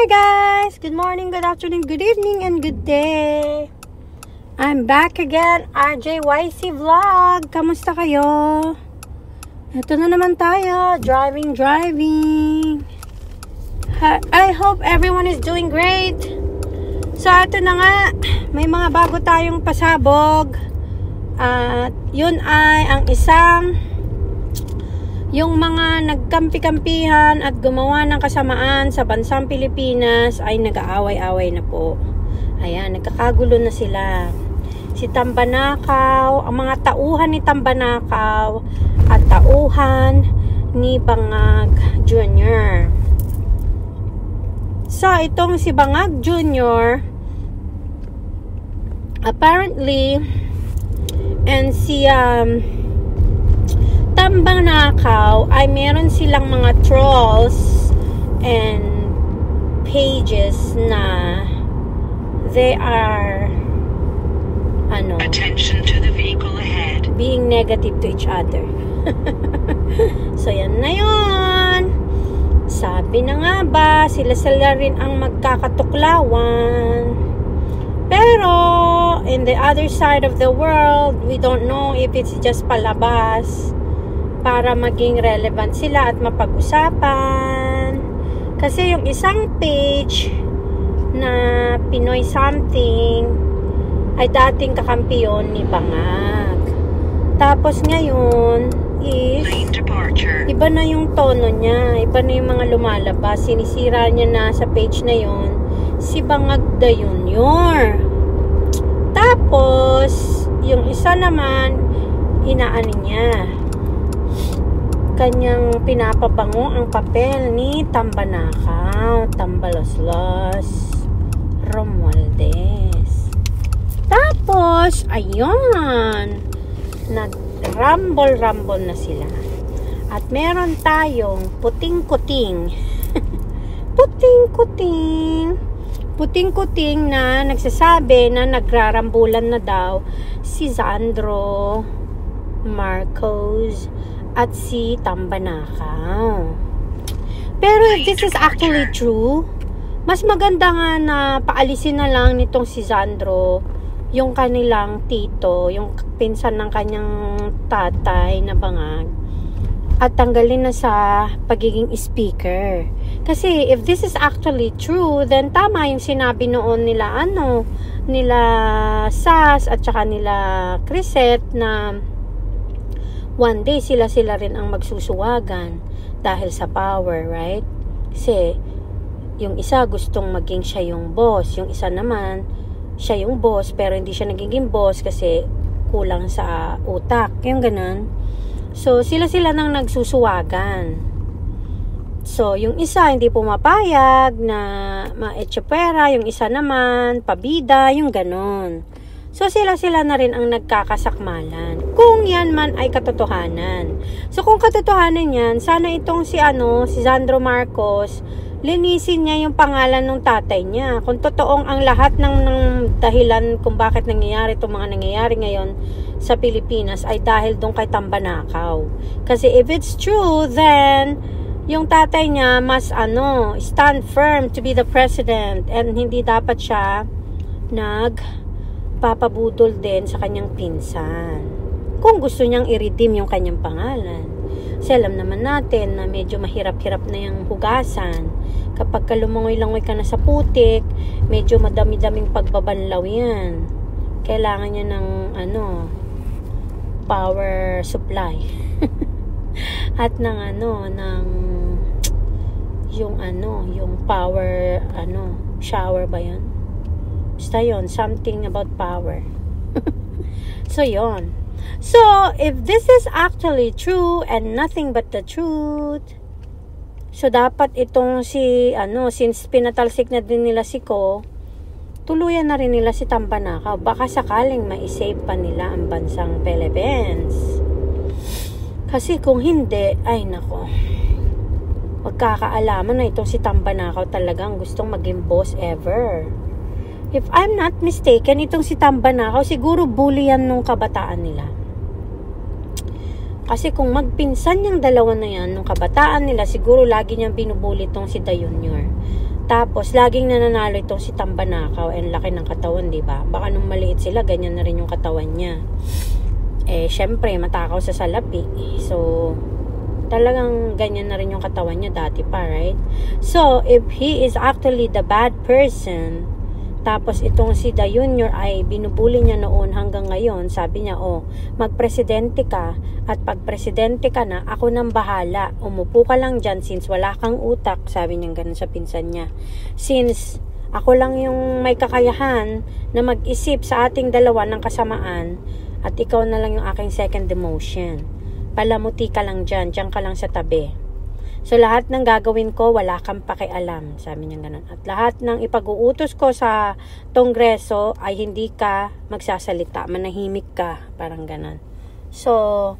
Hi guys! Good morning, good afternoon, good evening, and good day! I'm back again, RJYC Vlog! Kamusta kayo? Ito na naman tayo, driving. I hope everyone is doing great! So, ito na nga, may mga bago tayong pasabog. At yun ay ang isang yung mga nagkampi-kampihan at gumawa ng kasamaan sa bansang Pilipinas ay nag-aaway-away na po. Ayan, nagkakagulo na sila. Si Tambanakaw, ang mga tauhan ni Tambanakaw at tauhan ni Bangag Jr. So, itong si Bangag Jr. apparently and si Tambanakaw ay meron silang mga trolls and pages na they are attention to the vehicle ahead, being negative to each other. So yan na yun. Sabi na nga ba, sila rin ang magkakatuklawan. Pero in the other side of the world, we don't know if it's just palabas para maging relevant sila at mapag-usapan. Kasi yung isang page na Pinoy something ay dating kakampiyon ni Bangag. Tapos ngayon is iba na yung tono niya, iba na yung mga lumalabas. Sinisira niya na sa page na yun si Bangag the Junior. Tapos yung isa naman inaano niya, kanyang pinapabango ang papel ni Tambanakaw, Tambaloslos, Romualdez. Tapos, ayun, nag-rumble na sila. At meron tayong puting-kuting. Puting-kuting na nagsasabi na nagrarambulan na daw si Sandro Marcos at si Tambanakaw. Pero if this is actually true, mas maganda nga na paalisin na lang nitong si Sandro yung kanilang tito, yung pinsan ng kanyang tatay na Bangag, at tanggalin na sa pagiging speaker. Kasi if this is actually true, then tama yung sinabi noon nila nila Sas at saka nila Crisette na one day sila rin ang magsusuwagan dahil sa power, right? Kasi yung isa gustong maging siya yung boss, yung isa naman siya yung boss pero hindi siya nagiging boss kasi kulang sa utak, yung ganun. So sila nang nagsusuwagan. So yung isa hindi pumapayag na maetsapera, yung isa naman pabida, yung ganun. So sila na rin ang nagkakasakmalan. Kung yan man ay katotohanan. So kung katotohanan yan, sana itong si Sandro Marcos, linisin niya yung pangalan ng tatay niya. Kung totoong ang lahat ng dahilan kung bakit nangyayari itong mga nangyayari ngayon sa Pilipinas ay dahil doon kay Tambanakaw. Kasi if it's true, then yung tatay niya must stand firm to be the president and hindi dapat siya papabudol din sa kanyang pinsan kung gusto niyang i-redeem yung kanyang pangalan. Kasi alam naman natin na medyo mahirap-hirap na yung hugasan. Kapag lumangoy-langoy ka na sa putik, medyo madami-daming pagbabanlaw yan. Kailangan niya ng power supply at ng yung power shower ba yan? Basta yun, something about power. So yun. So if this is actually true and nothing but the truth, so dapat itong since pinatalsik na din nila si Ko, tuluyan na rin nila si Tambanakaw. Baka sakaling ma-save pa nila ang bansang Philippines. Kasi kung hindi, ay nako, magkakaalaman na itong si Tambanakaw talagang gustong maging boss ever. If I'm not mistaken, itong si Tambanakaw, siguro bully yan nung kabataan nila. Kasi kung magpinsan yung dalawa na yan, nung kabataan nila, siguro lagi niyang binubuli tong si The Junior. Tapos, laging nananalo itong si Tambanakaw. And laki ng katawan, diba? Baka nung maliit sila, ganyan na rin yung katawan niya. Syempre, matakaw sa salapi. So, talagang ganyan na rin yung katawan niya dati pa, right? So, if he is actually the bad person, tapos itong si Da Junior ay binubuli niya noon hanggang ngayon, sabi niya, magpresidente ka, at pag presidente ka na, ako nang bahala. Umupo ka lang dyan since wala kang utak, sabi niya ganun sa pinsan niya. Since ako lang yung may kakayahan na mag-isip sa ating dalawa ng kasamaan, at ikaw na lang yung aking second demotion. Palamuti ka lang dyan ka lang sa tabi. So, lahat ng gagawin ko, wala kang pakialam. Sabi niya ganun. At lahat ng ipag-uutos ko sa Kongreso ay hindi ka magsasalita. Manahimik ka. Parang ganun. So,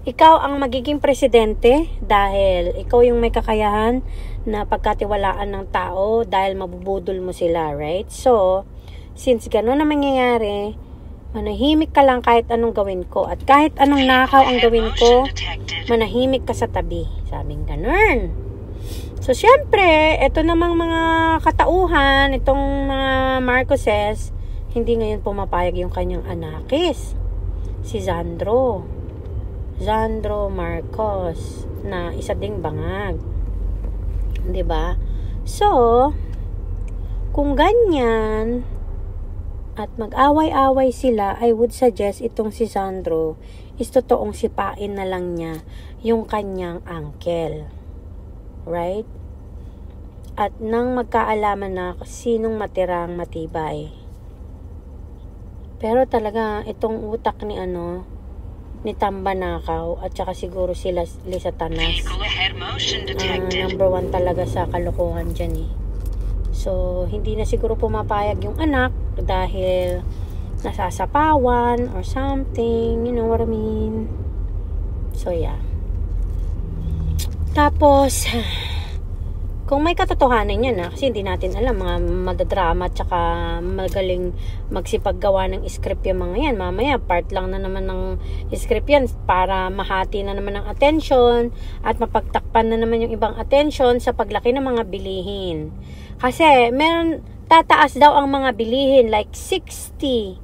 ikaw ang magiging presidente dahil ikaw yung may kakayahan na pagkatiwalaan ng tao dahil mabubudol mo sila, right? So, since ganun na mangyayari, manahimik ka lang kahit anong gawin ko. At kahit anong nakaw ang gawin ko, manahimik ka sa tabi. Sabing ganun. So, syempre, ito namang mga katauhan, itong mga Marcoses, hindi ngayon pumapayag yung kanyang anakis. Si Sandro Marcos, na isa ding bangag. Diba? So, kung ganyan, at mag-away-away sila, I would suggest itong si Sandro is totoong sipain na lang niya yung kanyang uncle. Right? At nang magkaalaman na sinong matirang matibay. Pero talaga, itong utak ni ni Tambanakaw at saka siguro sila Lisa Tanas. Number 1 talaga sa kalokohan dyan eh. So, hindi na siguro pumapayag yung anak dahil nasasapawan or something, you know what I mean. So, yeah. Tapos, kung may katotohanan yan kasi hindi natin alam, mga madadrama at saka magaling magsipaggawa ng script yung mga yan. Mamaya, part lang na naman ng script yan para mahati na naman ng attention at mapagtakpan na naman yung ibang attention sa paglaki ng mga bilihin. Kasi, tataas daw ang mga bilihin, like 60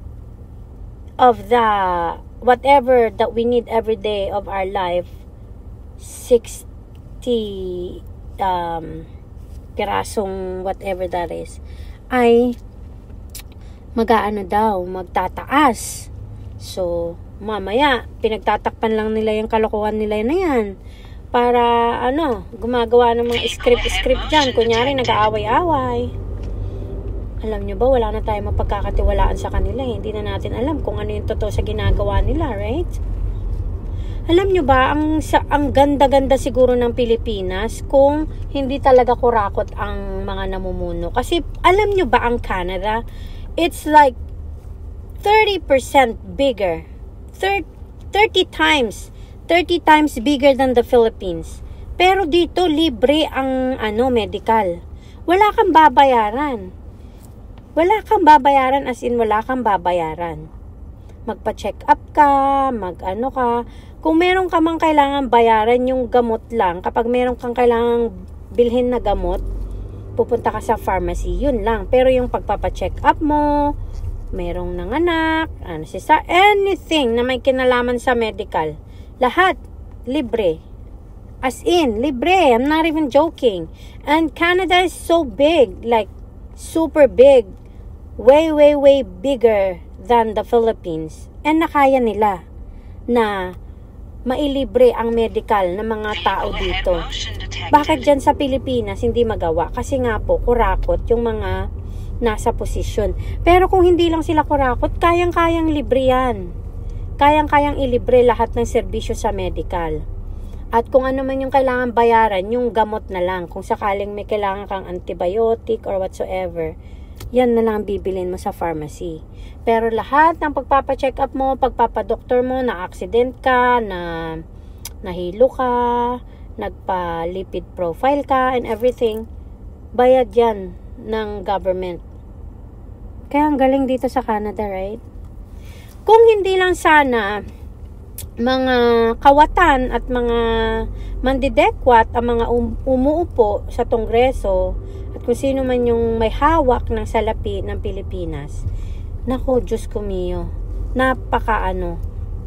of the whatever that we need every day of our life, 60 pirasong whatever that is, ay magtataas. So, mamaya, pinagtatakpan lang nila yung kalokohan nila na yan. Para, gumagawa ng mga script dyan. Kunyari, nag-aaway-away. Alam nyo ba, wala na tayong mapagkakatiwalaan sa kanila. Hindi na natin alam kung ano yung totoo sa ginagawa nila, right? Alam nyo ba, ang ganda-ganda siguro ng Pilipinas kung hindi talaga kurakot ang mga namumuno. Kasi, alam nyo ba ang Canada, it's like 30% bigger. 30 times bigger than the Philippines. Pero dito, libre ang medical. Wala kang babayaran. Wala kang babayaran as in wala kang babayaran. Magpa-check up ka, ka. Kung meron ka mang kailangan bayaran yung gamot lang, kapag meron kang kailangan bilhin na gamot, pupunta ka sa pharmacy, yun lang. Pero yung pagpapa-check up mo, merong nanganak, anything na may kinalaman sa medical, lahat, libre. As in, libre. I'm not even joking. And Canada is so big. Like, super big. Way, way, way bigger than the Philippines. And nakaya nila na mailibre ang medical ng mga tao dito. Bakit dyan sa Pilipinas hindi magawa? Kasi nga po, kurakot yung mga nasa posisyon. Pero kung hindi lang sila kurakot, kayang-kayang libre yan. Kayang-kayang ilibre lahat ng serbisyo sa medical. At kung ano man yung kailangan bayaran, yung gamot na lang. Kung sakaling may kailangan kang antibiotic or whatsoever, yan na lang bibilin mo sa pharmacy. Pero lahat ng pagpapacheck up mo, pagpapadoktor mo, na-accident ka, na nahilo ka, nagpa-lipid profile ka, and everything, bayad yan ng government. Kaya ang galing dito sa Canada, right? Kung hindi lang sana mga kawatan at mga mandidekwat, ang mga umuupo sa Kongreso at kung sino man yung may hawak ng salapi ng Pilipinas. Nako, Diyos ko mio,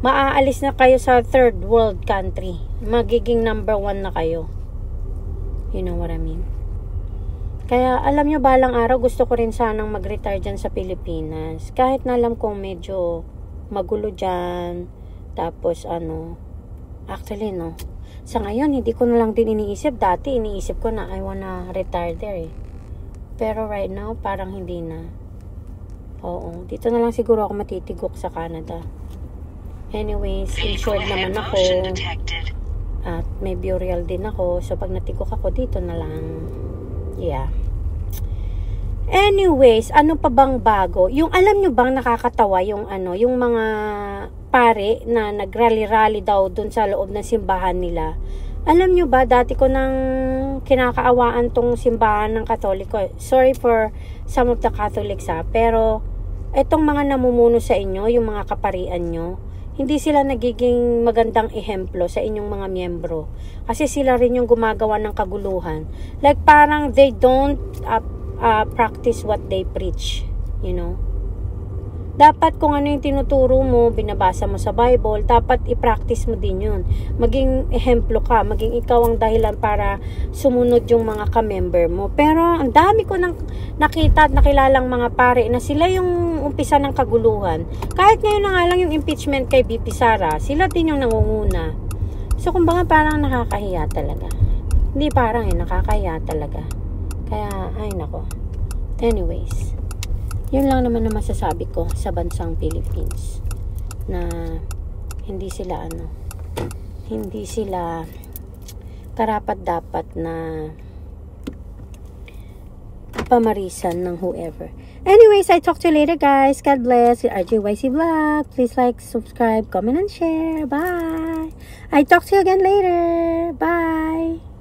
maaalis na kayo sa third world country, magiging number 1 na kayo. You know what I mean? Kaya alam nyo, balang araw gusto ko rin sanang mag-retire dyan sa Pilipinas, kahit na alam kong medyo magulo dyan. Tapos actually no, sa ngayon hindi ko na lang din iniisip. Dati iniisip ko na I wanna retire there pero right now parang hindi na. Oo, dito na lang siguro ako matitigok sa Canada. Anyways, insured naman ako at may burial din ako, so pag natigok ako dito na lang. Yeah. Anyways, ano pa bang bago? Yung alam nyo bang nakakatawa yung yung mga pare na nagrally-rally daw dun sa loob ng simbahan nila. Alam nyo ba, dati ko nang kinakaawaan tong simbahan ng Katoliko. Sorry for some of the Catholics pero etong mga namumuno sa inyo, yung mga kaparian nyo, hindi sila nagiging magandang ehemplo sa inyong mga miyembro. Kasi sila rin yung gumagawa ng kaguluhan. Like parang they don't practice what they preach, you know. Dapat kung ano yung tinuturo mo, binabasa mo sa Bible, dapat i-practice mo din yun. Maging ehemplo ka, maging ikaw ang dahilan para sumunod yung mga ka-member mo. Pero ang dami ko nang nakita at nakilalang mga pare na sila yung umpisa ng kaguluhan. Kahit ngayon na nga lang yung impeachment kay BP Sara, sila din yung nangunguna. So kumbaga parang nakakahiya talaga. Hindi parang nakakahiya talaga. Kaya, ay nako. Anyways, yun lang naman na masasabi ko sa bansang Philippines, na hindi sila karapat-dapat na pamarisan ng whoever. Anyways, I talk to you later, guys. God bless. RJYC Vlog. Please like, subscribe, comment, and share. Bye. I talk to you again later. Bye.